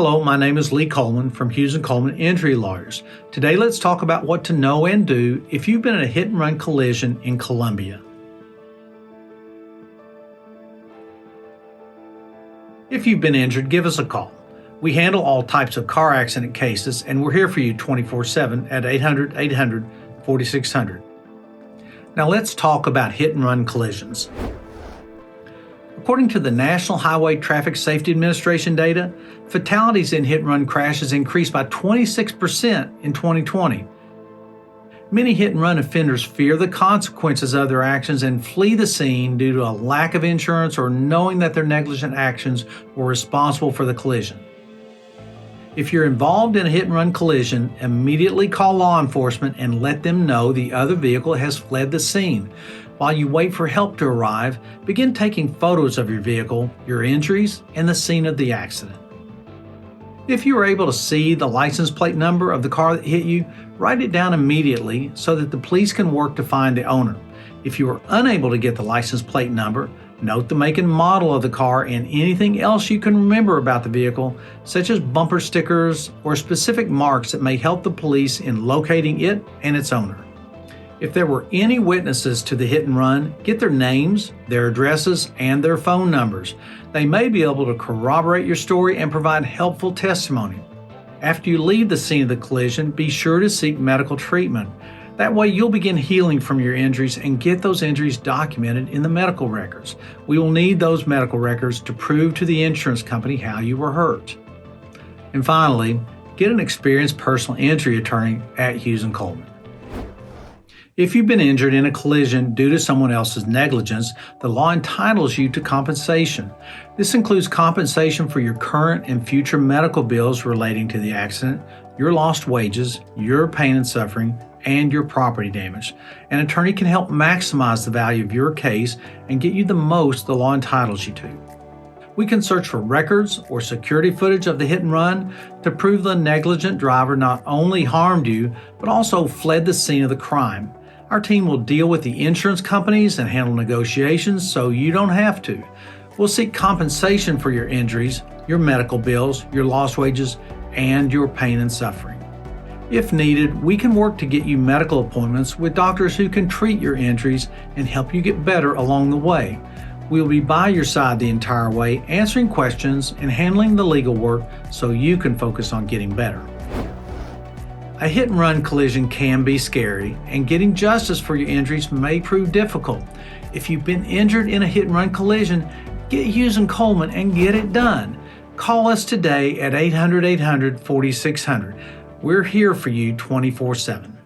Hello, my name is Lee Coleman from Hughes Coleman Injury Lawyers. Today let's talk about what to know and do if you've been in a hit-and-run collision in Columbia. If you've been injured, give us a call. We handle all types of car accident cases and we're here for you 24/7 at 800-800-4600. Now let's talk about hit-and-run collisions. According to the National Highway Traffic Safety Administration data, fatalities in hit-and-run crashes increased by 26% in 2020. Many hit-and-run offenders fear the consequences of their actions and flee the scene due to a lack of insurance or knowing that their negligent actions were responsible for the collision. If you're involved in a hit-and-run collision, immediately call law enforcement and let them know the other vehicle has fled the scene. While you wait for help to arrive, begin taking photos of your vehicle, your injuries, and the scene of the accident. If you are able to see the license plate number of the car that hit you, write it down immediately so that the police can work to find the owner. If you are unable to get the license plate number, note the make and model of the car and anything else you can remember about the vehicle, such as bumper stickers or specific marks that may help the police in locating it and its owner. If there were any witnesses to the hit and run, get their names, their addresses, and their phone numbers. They may be able to corroborate your story and provide helpful testimony. After you leave the scene of the collision, be sure to seek medical treatment. That way you'll begin healing from your injuries and get those injuries documented in the medical records. We will need those medical records to prove to the insurance company how you were hurt. And finally, get an experienced personal injury attorney at Hughes Coleman. If you've been injured in a collision due to someone else's negligence, the law entitles you to compensation. This includes compensation for your current and future medical bills relating to the accident, your lost wages, your pain and suffering, and your property damage. An attorney can help maximize the value of your case and get you the most the law entitles you to. We can search for records or security footage of the hit and run to prove the negligent driver not only harmed you, but also fled the scene of the crime. Our team will deal with the insurance companies and handle negotiations so you don't have to. We'll seek compensation for your injuries, your medical bills, your lost wages, and your pain and suffering. If needed, we can work to get you medical appointments with doctors who can treat your injuries and help you get better along the way. We'll be by your side the entire way, answering questions and handling the legal work so you can focus on getting better. A hit-and-run collision can be scary, and getting justice for your injuries may prove difficult. If you've been injured in a hit-and-run collision, get Hughes Coleman and get it done. Call us today at 800-800-4600. We're here for you 24/7.